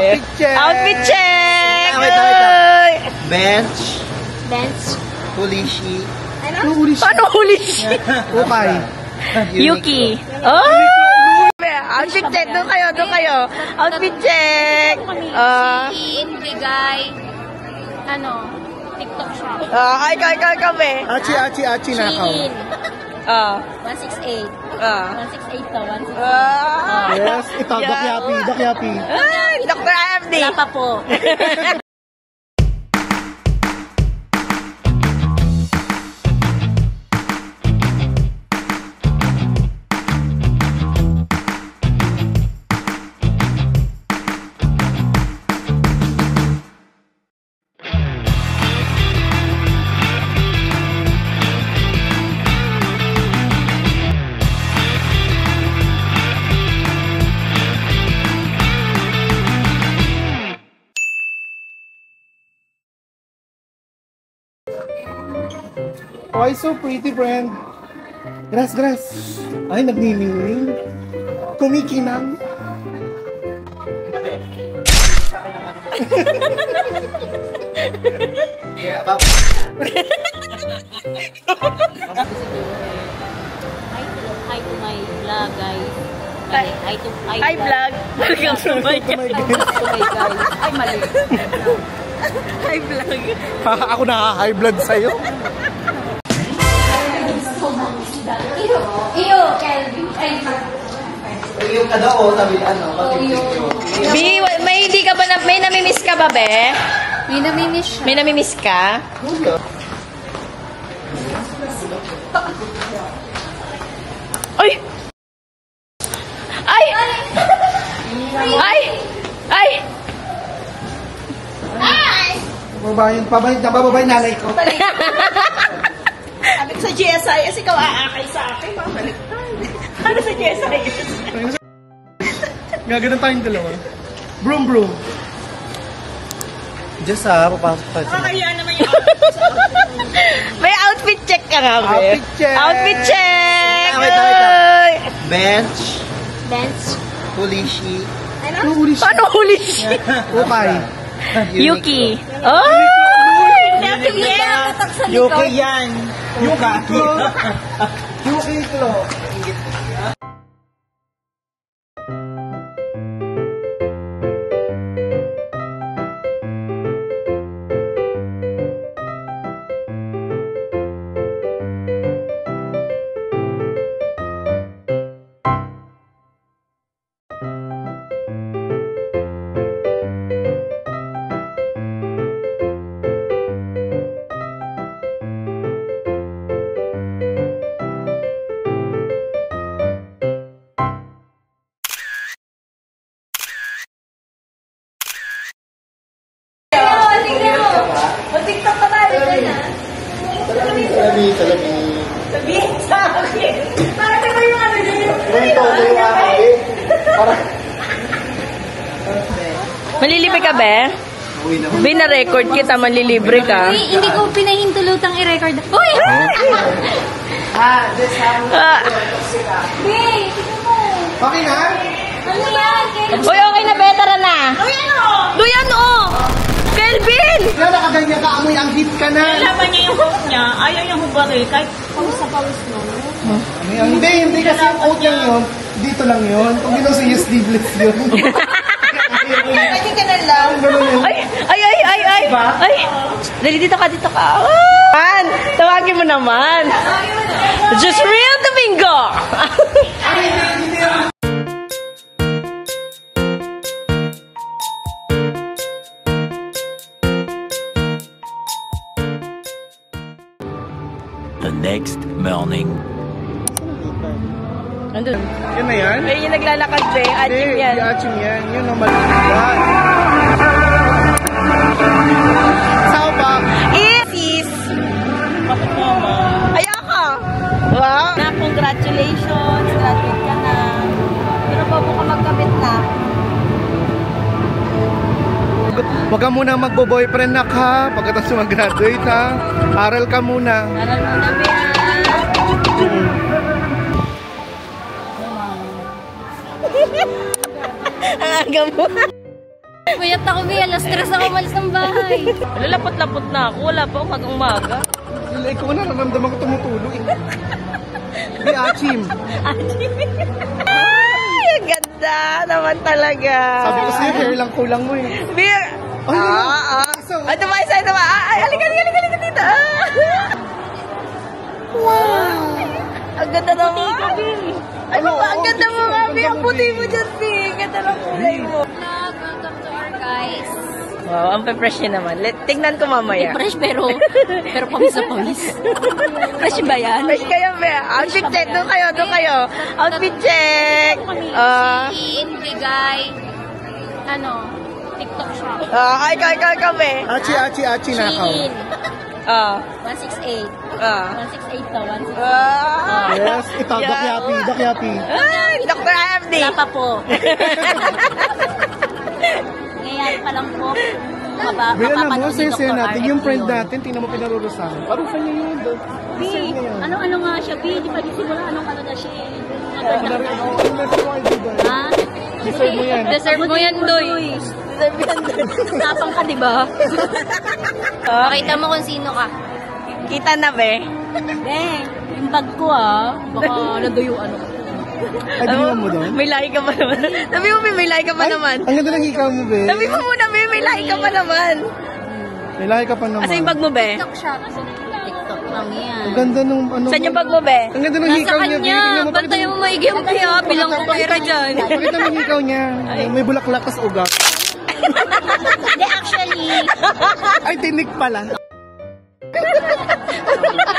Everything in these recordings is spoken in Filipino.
Outfit check! Outfit check! Bench. Bench. Hulishi. Ano? Paano hulishi? Okay. Yuki. Oh! Outfit check. Doon kayo. Outfit check. Shein, Bigay. Ano? TikTok shop. Ikaw, be. Achi nakaw. Shein. 168. 168 to. 168. Yes, ito, Dakyapi. Dr. AFD. Wala pa po. Why so pretty, friend? Grass. Ay, nagniningning. Kumikinang. Hi to my vlog, guys. Hi, vlog. Welcome to my guys. Ay, mali. Hi, vlog. Ako high blood sa'yo. Iyo, Kelvin. Yung kadao, sabi May namimiss ka ba, be? May namimiss siya. May namimiss ka? Ay! Babay nanay ko. Sabi ko sa GSIS, ikaw aakay sa akin. Mamalik. Ano sa GSIS? Gaganon tayong dalawa. Broom. Just papasok tayo. Kaya naman yung may outfit check ka nga, be. Outfit check! Bench. Hulishi. Ano? Paano hulishi? Okay. Yuki. Oh! Yuki yan. Yuki. Klo. Mag-TikTok pa tayo dyan, ha? Salabi. Sabihin sa akin. Para ka ba yung ano dyan? Malilibre ka, be? Bina-record kita, malilibre ka. Hindi ko pinahintulutang i-record. Uy! Hey, tignan mo. Okay na? Ano yan? Uy, okay na, be? Tara na. Duyan, oh! Kelvin! Nakaganya ka, amoy ang hit ka na. Laban niya yung hook niya. Ayaw yung hubari. Kahit Pawis sa pawis mo. Hindi kasi yung oat lang yun. Dito lang yun. Kung dito sa USD Blitz yun. pwede ka na lang. Ay! Dali, dito ka. Man, tawagin mo naman. Just real Domingo! The next morning. Nandun. Yan na yan? Ay, yung naglalakad, be. Achim yan. Hindi, achim yan. Yun ang maliban. Sao ba? Sis! Ayoko! Wow! Na, congratulations. Graduate ka na. Pero bago ka magkabit na. Huwag ka muna magbo-boyfriend na ka pagkatapos mag-graduate ha. Aral ka muna. Aral muna, be. Ang aga mo. Puyat ako, Bea. Alas 3 ako malis ng bahay. Lalapot-lapot na ako. Wala pa umaga. Like ko na, nararamdaman ko tumutulog eh. Di Achim. Ay, ang ganda naman talaga. Sabi ko sa'yo, hair lang kulang mo eh. Beer. Ay, tumayo sa'yo, tumayo. Ay, halika dito. Wow. Ang ganda naman. Ay, baba, ang ganda mo, Mami. Ang puti mo dyan, Bea. Ang ganda ng kulay mo. Vlog, welcome to our guys. Wow, ang fresh niya naman. Tignan ko mamaya. Fresh pero pawis na pawis. Fresh ba yan? Fresh kayo, Bea. Outfit check. Doon kayo. Outfit check. Si Bigay. TikTok shop. Ikaw, Bea. Achi nakaw. Shein. 168. 168 to, 168. Yes, ito, Dakyapi. Ay, Dr. IFD. Wala pa po. Ngayon pa lang po. Bila na mo, Mapapanood ni sa'yo Dr. natin, RFD yung friend yun. natin, tingnan mo pinarurusahan. Parusan niya yun. B, ano nga siya, B, di pa di simula, anong na siya eh. Ha? Deserve mo yan. Deserve mo yan, Doy. Tapang ka, di ba? Pakita mo kung sino ka. Kita na, Be. Yung bag ko baka naduyuan ako. Ay, ginawa mo doon? May lahi ka pa naman. Sabi mo, Be, may lahi ka pa naman. Ang ganda ng hikaw mo, be. Sabi mo muna, Be, may lahi ka pa naman. May lahi ka pa naman. Asa yung bag mo, Be? TikTok siya. TikTok lang yan. Ang ganda nung ano. Saan yung bag mo, Be? Ang ganda ng Nasa hikaw niya, be. kanya. Tingnan mo, Bantay mo maigi ang kaya. Bilang ko pera dyan. Pakita mo yung hikaw niya. May bulaklak kas ugat. Hindi, actually. Ay, tinik pala.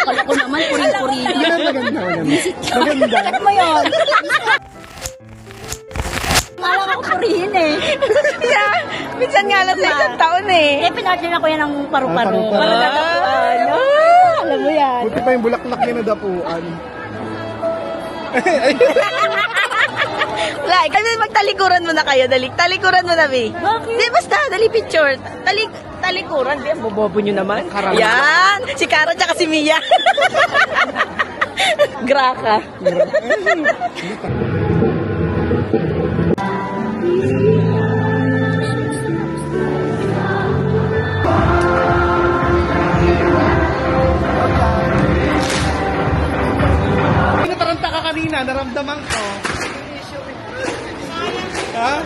Kala ko naman, puring-puring. Maganda. Maganda. Mo yun. Kala ko purihin eh. Yeah, minsan nga lang sa isang taon eh. Pinartner ako yan ng paru-paro. Paru-paro. Para natapuan. Alam mo yan. Buti pa yung bulaklak niya na dapuan. Like, kasi magtalikuran mo na kayo. Talikuran mo na, Be. Bakit? Di, basta, dali picture. Talikuran. Di, ang bobobo nyo naman. Karang. Yan. Si Kara tsaka si Mia. Graka. Nataranta ka kanina, naramdaman ko. Ha?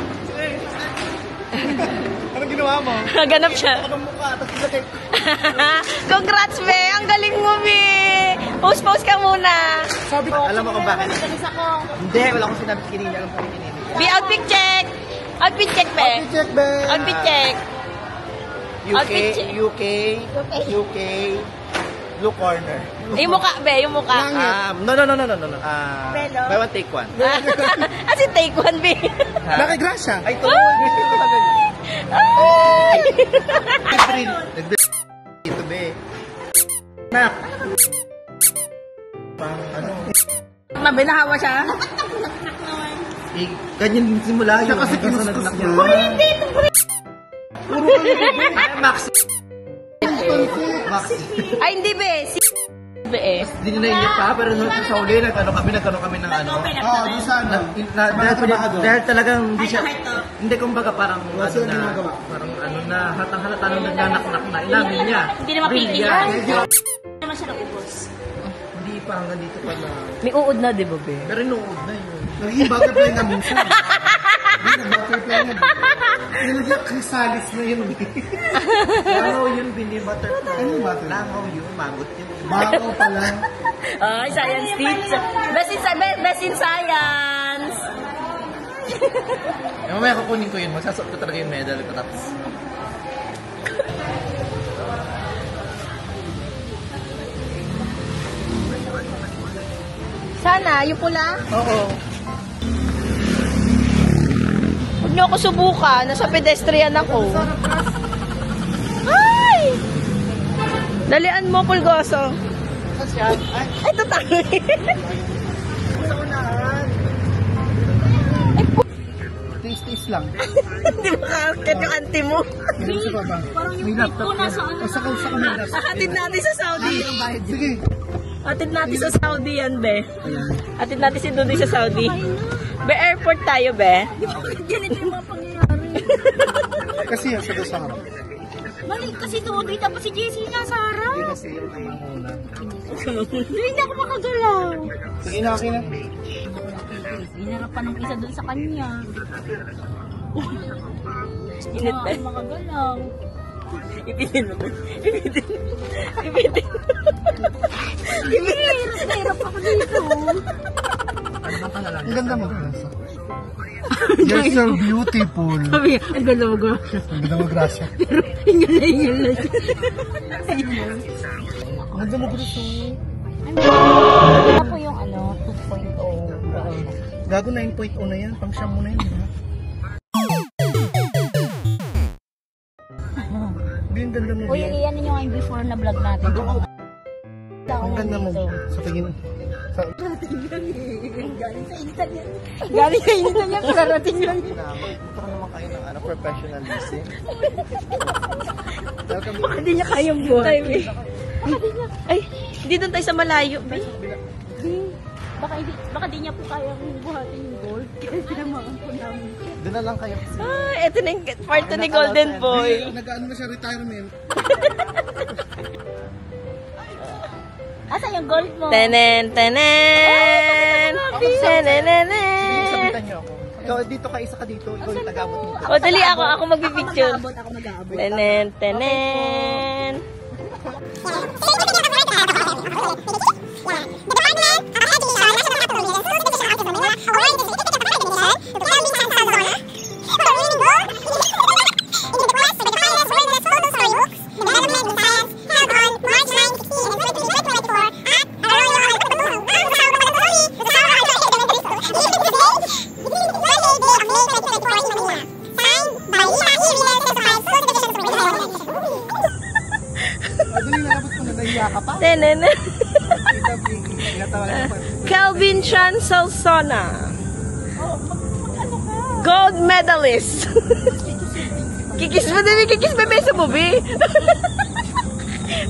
Anong ginawa mo? Naganap siya. Anong mukha? Tapos lagay. Congrats, Be. Ang galing mo, Be. Post ka muna. Sabi ko, alam mo kung bakit? Matalis ako. Hindi, wala akong sinabi kanina. Alam ko kanina. Be, outfit check. Outfit check, Be. Check, be. Outfit check. Outfit check. UK, blue corner. Yung mukha, Be. Yung mukha. No. Buy one, take one. As in, take one, Be. Laki grasya. Ay, to. Ay! Ito, be. Nak. Ano? Nabe, nahawa siya. Ganyan simula yun. Siya kasi kinuskus niya. Hindi, ito po. Puro kami, Max. Max. Ay, hindi, Be. Si Be, eh. Hindi nyo naiyak pa, pero sa uli, nagkano kami ng ano. Oo, di sana. Dahil talagang hindi siya, hindi kumbaga parang Wala silang na, ginagawa. parang ano na, hatang halata nung nagnanak-nak na inamin niya. Hindi na mapipili Brilliant. yan. Hindi naman siya naubos. Hindi pa hanggang dito pa na. May uod na, di ba, Be? Pero inuod na yun. Naging butterfly na minsan. Hindi na butterfly na. Nilagyan chrysalis na yun. Langaw yun, bini butterfly. Ano yung butterfly? Langaw yun, magot yun. Bakaw pala. Ay, science teacher. Best in science. Mamaya kukunin ko yun, magsasuot ko talaga yung medal ko tapos. Sana, yung pula. Oo. Huwag niyo ako subukan. Nasa pedestrian ako. Ay! Dalian mo, Pulgoso. Ay, ito tayo. Taste lang. Hindi mo kakakit yung auntie mo. Hindi sa baba. Parang yung plate ko nasa ano. Sa kanila. Atid natin sa Saudi. Sige. Atid natin sa Saudi yan, be. Atid natin si Dudoy sa Saudi. Be, airport tayo, be. Ganito yung mga pangyayari. Kasi yan, sa harap. Mali kasi doon, tapos si Jessie nasa harap. Hindi kasi yung kamanguna. Hindi ako makagalaw. Sige na, akin na. Hinarap pa ng isa doon sa kanya. Init ba? Hindi ako makagalaw. Ipitin mo. Hirap ako dito. Ang ganda mo. You're so beautiful. Sabi, ang ganda mo grasya. Ang ganda mo, Gracia. Pero hingal na siya. Ang ganda mo, Gracia. Wala po yung 2.0. Gago 9.0 na yan. Pang siyam mo na yan, di ba? Hindi, ang ganda mo. Uy, Bian. iyan ninyo yung before na vlog natin. Ang ganda mo. Sa tingin. Galing sa intan yan. Kararating lang. Ito ka naman kayo ng professionalism. Welcome. Baka di niya kayang buhay. Ay, hindi doon tayo sa malayo. Baka di niya po kayang buhatin yung gold. Kaya sinamahan po namin. Doon na lang kayo. Ito na yung part 2 ni Golden Boy. Nag-ano na siya, retirement. Asa yung gold mo? Tenen, tenen. Tenen, Sabitan niyo ako. Ikaw, dito ka, isa ka dito. Ikaw yung tagabot nito. O, dali ako magbibidyo. Ako mag-aabot. Tenen, tenen. Dali na, abot ko na, nahiya ka pa. Tenen. Tinatawagan ko pa. Calvin Chan Salsona. Gold medalist. Kikis mo din, kikis mo beso mo, be.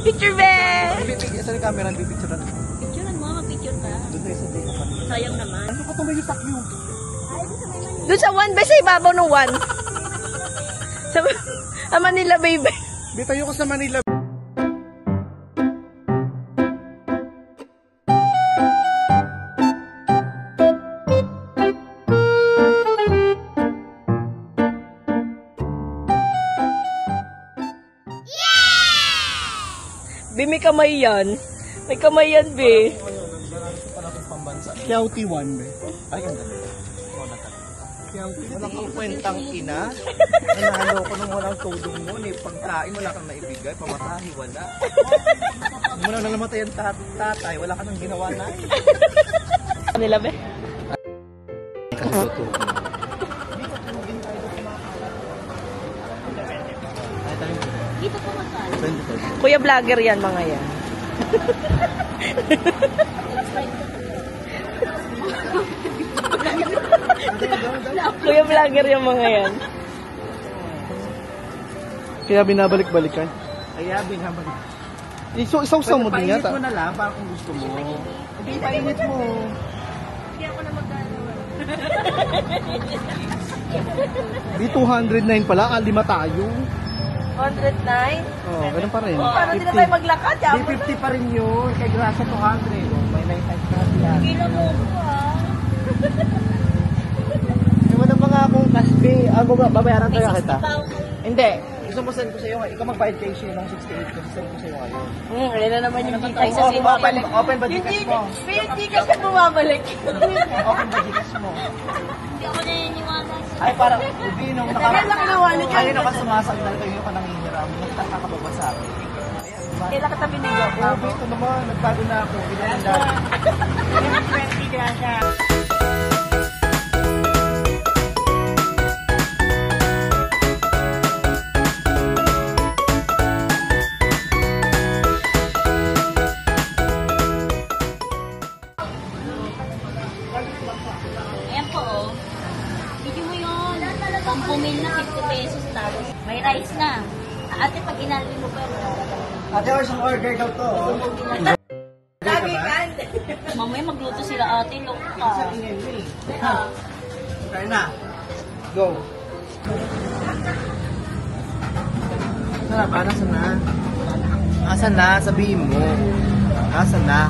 Picture, be. Sa camera, bibicturean ko. Picturean mo, mag-picture ka. Doon tayo sa dito. Sayang naman. Ano ka tumayo takyo? Doon sa 1 be, sa ibabaw ng 1. Sa Manila, baby. Bitayo ko sa Manila. Be, may kamay yan. May kamay yan, be. Kiauti 1, be. Ay, ang ganda. Kiauti. Walang kang kwentang ina. Nanalo ko nung walang tudong mo. Pagkain, wala kang naibigay. Pamatahi, wala. Muna na namatay ang tatay. Wala ka nang ginawa na. Nila, be? Dito po magkano? Kuya vlogger yan, mga yan. Kuya vlogger yung mga yan. Kaya binabalik-balikan. Kaya binabalik. Isaw-saw mo din Painit yata. mo na lang para kung gusto mo. Hindi, painit mo. Hindi ako na magkano. Di 209 pala. 5 tayo. 109? Oh, ganun pa rin. Paano din na tayo maglakad? Di 50 pa rin yun. Kay Gracia 200. Oh, may 9 times na yan. Kila mo ko Yung wala mga akong kasbi. Babayaran tayo kita. 60,000. Hindi. Gusto mo send ko sa'yo. Ikaw mag-bayad kayo siya ng 68 kasi send ko sa'yo ngayon. Ayun na naman yung Ay, sa sino? Open ba Gcash mo? Hindi kasi bumabalik. Open ba Gcash mo? Hindi ako naniniwala. Ay, parang, Ubi, nung Kailan ka nawalik yan? Kayo na sumasandal kayo ka nangihiram. Nagkakababa sa akin. Kailan ka tabi nila? Ubi, ito naman. Nagbago na ako. Binandan. 20 na siya. Ayan po, oh. Video mo yun. Pampumil na 50 pesos tapos may rice na. Ate, pag inalin mo pa yun. Ate, isang order daw to. Lagi kan. Mamaya magluto sila ate, look ka. Kaya na. Go. na ba? Nasaan na? Nasaan na? Sabihin mo. Nasaan na?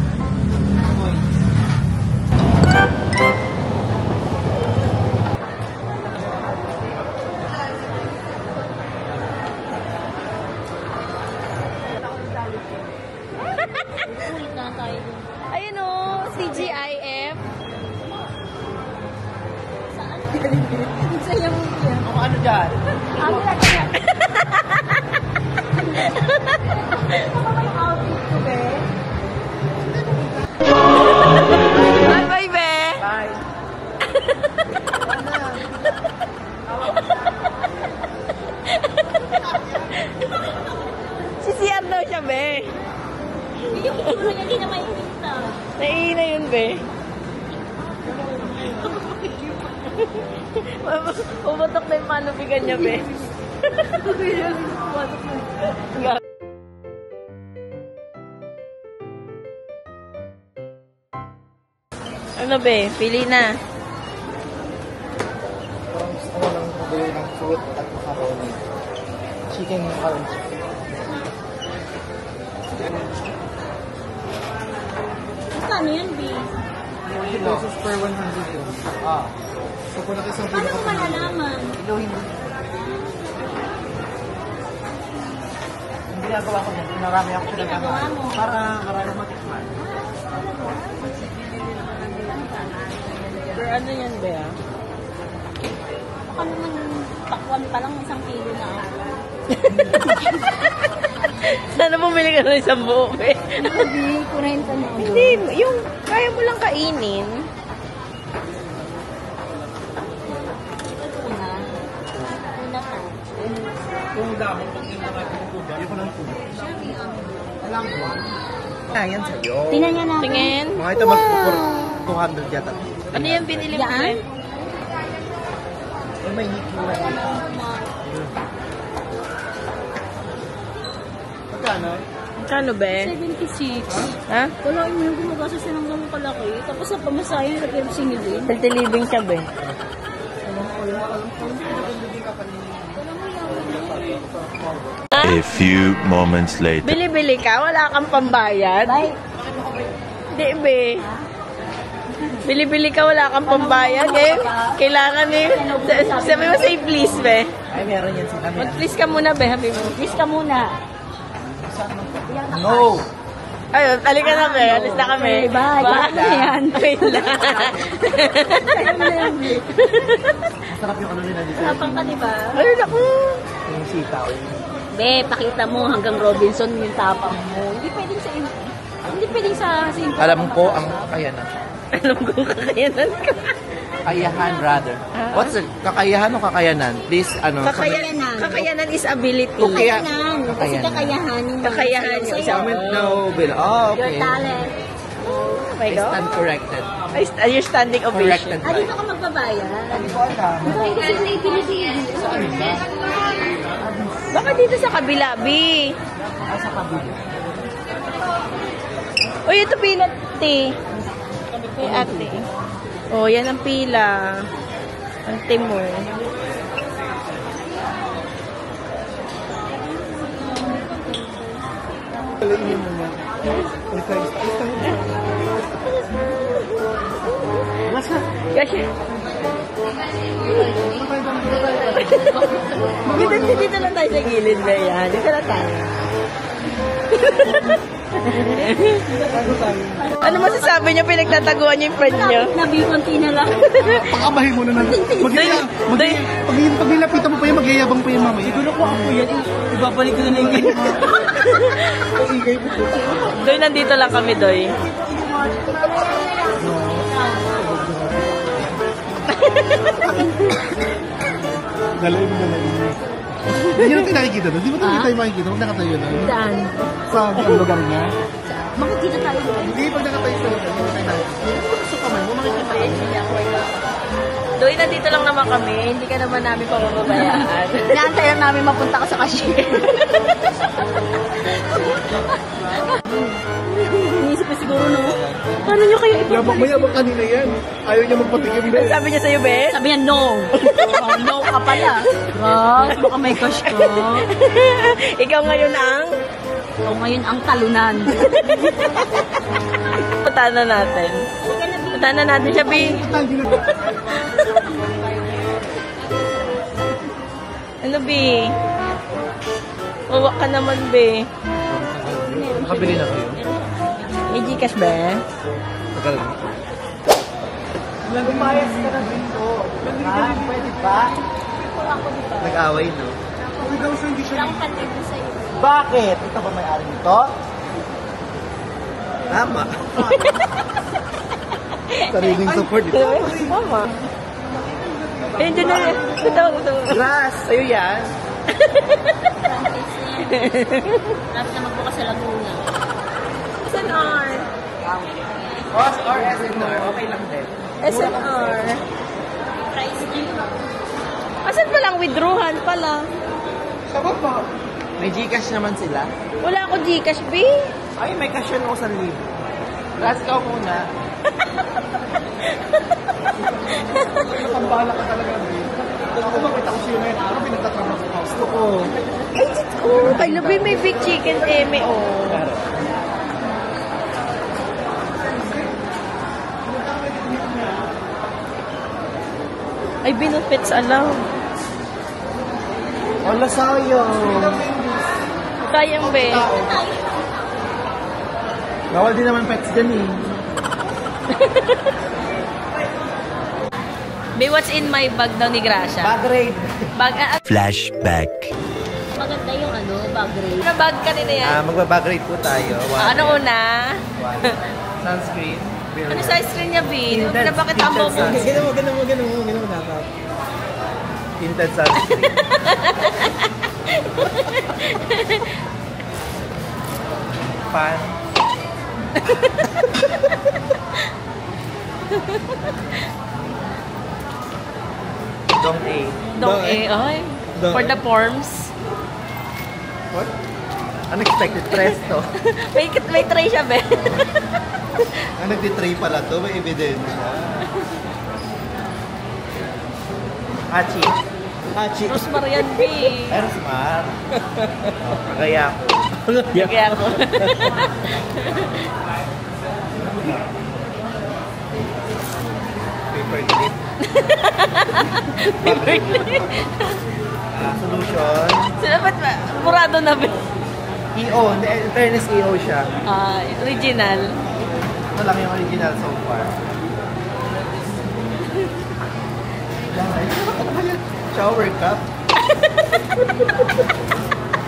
Ulit na tayo dun. Ayun o, CGIF. Saan? Saya mo yan. Kung ano dyan? Ako lang yan. Ano ba yung outfit ko, be? Bye-bye, be. Bye. CCR daw siya, be. Yung itsura niya, hindi na makikita. Naiina yun, be. Pumatok na yung panubigan niya, be. Ano, be? Pili na. Parang gusto ko lang pabili ng fruit at macaroni. Chicken macaroni. Saan yan, B? 20 pesos per 100 yun. Ah. So kung nakisang Paano mo malalaman? Ilohin mo. Ang ginagawa ko yan, marami ako Ginagawa mo? Para marami matikman. For ano yan, be, ah? Baka naman takwan pa lang 1 kilo na ako. Sana bumili ka ng isang buo, be. Hindi, 40 na ako. Hindi, yung kaya mo lang kainin. Una. Una ka. Kung dami, pag hindi na natin ito, bali ko ng food. Alam ko. Yan sa'yo. Tingnan niya natin. Tingin. Mga ito mag-4 200 yata. Ano yan binili mo, Yan? be? Ay, may hiki na. Magkano? Magkano, be? 76. Ha? Wala yung gumagasa siya ng ganun kalaki. Tapos sa pamasayan, nag-pero singilin. Tiltilibing siya, be. A few moments later. Bili-bili ka? Wala kang pambayad? Bye. Hindi, be. Bili-bili ka, wala kang pambayad, eh. Kailangan eh. Sabi mo, say please, be. Ay, meron yan sila. Mag-please ka muna, be. Habi mo. Please ka muna. No! Ayun, halika na, be. Alis na kami. Okay, bye. Wala na yan. Wait lang. Masarap yung ano nila dito. Sapang ka, diba? Ayun ako. Yung sitaw. Be, pakita mo hanggang Robinson yung tapang mo. Hindi pwedeng sa... Hindi pwedeng sa... Alam ko ang kakayanan. Alam ko kakayanan ka. Kakayahan, rather. What's the kakayahan o kakayanan? Please, ano? Kakayanan is ability. Kaya- Kakayahan. Kasi kakayahan yung... Kakayahan yung isa. Comment no, Bill. Oh, Your okay. talent. Oh my I God. stand corrected. You're standing ovation. Corrected Ah, by. dito ka magbabayad. Hindi ko alam. Kasi may pinipili. Baka dito sa kabila, B. Sa kabila. Uy, ito pila, ate. Kay ate. Oh, yan ang pila. Ang Timor. Kalinin mo na. Kasi... Dito lang tayo sa gilid na yan. Dito lang tayo. Ano masasabi niyo pinagtataguan niyo yung friend niyo? Nabikonti na lang. Pakabahin mo na natin. Pag nilapitan mo pa yan, magyayabang pa yan mamaya. Siguro ko ako yan. Ibabalik ko na na yung ganyan. Doy, nandito lang kami, Doy. Dalayin mo. Hindi natin nakikita doon. Di ba tayo makikita? Huwag nakatayo na. Saan? Sa lugar niya. Bakit dito tayo doon? Hindi, pag nakatayo sa lugar, hindi tayo nakikita. Gusto ka man, mo makikita ka. Doy, nandito lang naman kami. Hindi ka naman namin pababayaan. Inaantayan namin mapunta ka sa cashier. Inisip ko si siguro, no? Paano nyo kayo ito? Mayabang kanina yan. Ayaw niya magpatikim din. Sabi niya sa'yo, Ben? Sabi niya, no. Oh, no ka pala. Ras, baka may cash ka. Ikaw ngayon ang? O ngayon ang talunan. Puntahan na natin. Puntahan na natin siya, Ben. Ano, Bi? Uwak ka naman, Bi. Nakabili na kayo? May Gcash, ba? Tagal na. Lumayas ka na dito. Ha? Pwede ba? Nag-away, no? Bakit? Ito ba may-ari nito? Tama. Sariling support dito. Mama. Eh, dyan na. Ito. Grass, sa'yo yan. Lapit na magbukas sa Laguna. SNR. Boss or SNR, okay lang din. SNR. Price due. Asan pa lang withdrawhan pala? Sagot pa. May Gcash naman sila. Wala ako Gcash, B. Ay, may cash yun ako sa libo. Grass ka muna. Nakambala ka talaga, Bi. Ako makita ko siya na yun. Ano pinagtatrabaho ko? Gusto ko. Ay, Diyos ko. Ay, labi, may big chicken, Eme, oh. Ay, benefits alam. Wala sayang. Sayang, be. Bawal din naman pets dyan eh. Be, what's in my bag daw ni Gracia? Bag raid. Bag, Flashback. Maganda yung bag rate. ano bag kanina yan? Magbabag raid po tayo. Ano una? Sunscreen. Ano size rin niya, Bin? Bakit ang mo? Ganun mo dapat. Tinted sunscreen. Fan. Dong A. Dong eh, ay. Dong For eh. the forms. What? Unexpected presto. May tray siya, be. Nagtitray pala to, may ebidensya. Hachi. Hachi. Rosmarian, B. Pero smart. Kagaya ko. Kaya ako. Paper clip. Solution. Sino ba't ba? Murado na, be. EO. Hindi, in fairness, EO siya. Original. Ito lang yung original so far. Shower cup.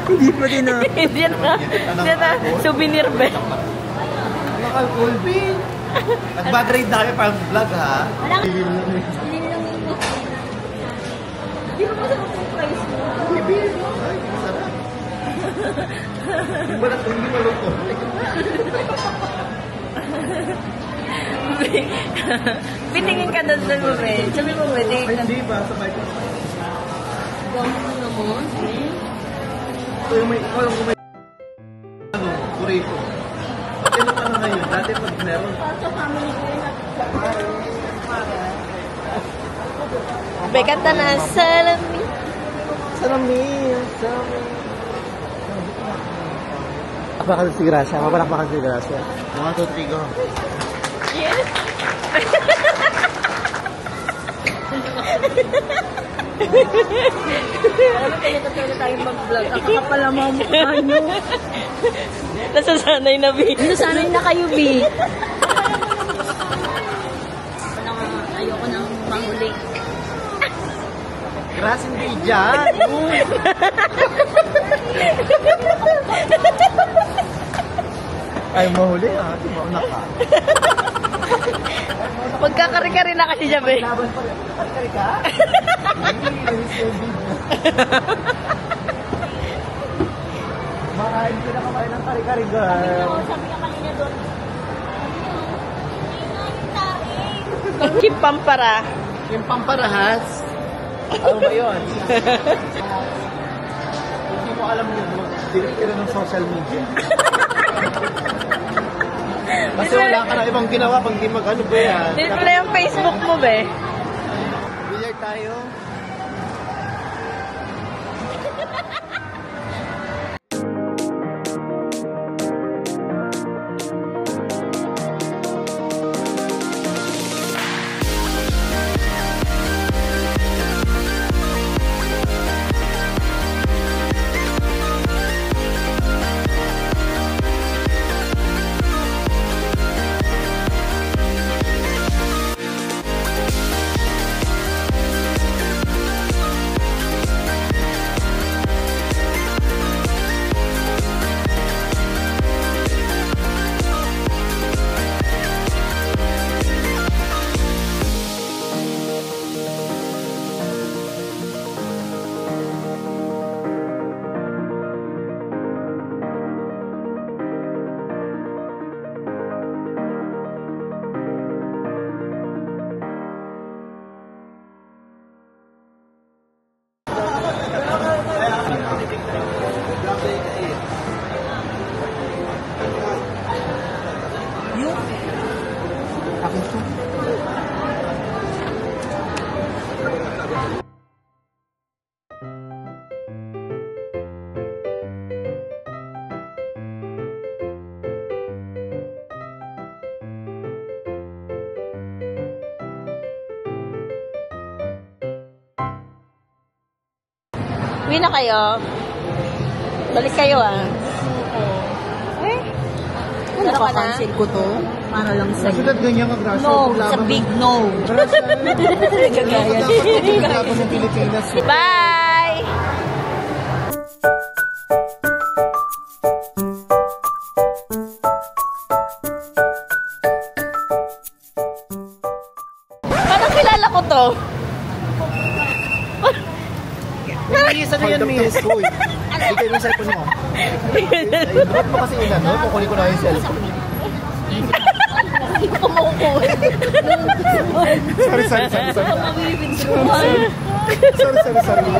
Hindi pa din na. Hindi na. Hindi na. Souvenir, be. Ang alcohol bin. Nag-bag raid na kami pang vlog ha. Hindi lang yung Hindi mo kasi mag-price mo. Bibin. Ay, sarap. Hindi maluto. Bitingin ka doon mo, be. Sabi mo, be. Tingin ka. Hindi ba? Sabay ko. gawin naman. Ito yung may, ikaw yung may, kuriko. Pati na pala ngayon, dati pag meron. Sa family ko yun. Bekata na salami. Salamin. Apakal si Gracia. Mapalakpakan si Gracia. 1, 2, 3, go. Yes. Alam mo, kaya tayong mag-vlog. Ang kakapal ang mga mukha nyo. Nasasanay na, Bi. Nasanay na kayo, B. Ayoko nang mahuli. Gracia hindi dyan. Ay, mahuli ha. Tumauna ka. Magkakari-kari na kasi siya, Bi. Laban pa rin. Kari ka? Makain ka na kamain ng kari-kari, girl. Sabi ka kanina doon. Chip pampara. Yung pamparahas. Ano ba yun? Hindi mo alam yun. Delete ka na ng social media. Kasi wala ka na ibang ginawa pag di mag-ano ba yan. Display yung Facebook mo, be. Billiard tayo. Akin to. Uwi na kayo. Balik kayo, ah. Eh? Ano ka na? ko to. Para lang sa Kasi ba't ganyan ka-grasyo? no. It's a big no. Nagagaya. Laban ng Pilipinas. Bye! Parang kilala ko to. Isa na yan, miss. Uy, bigay mo yung cellphone mo. Ba't mo kasi ilan, no? Kukunin ko na yung cellphone. Sorry. Sorry.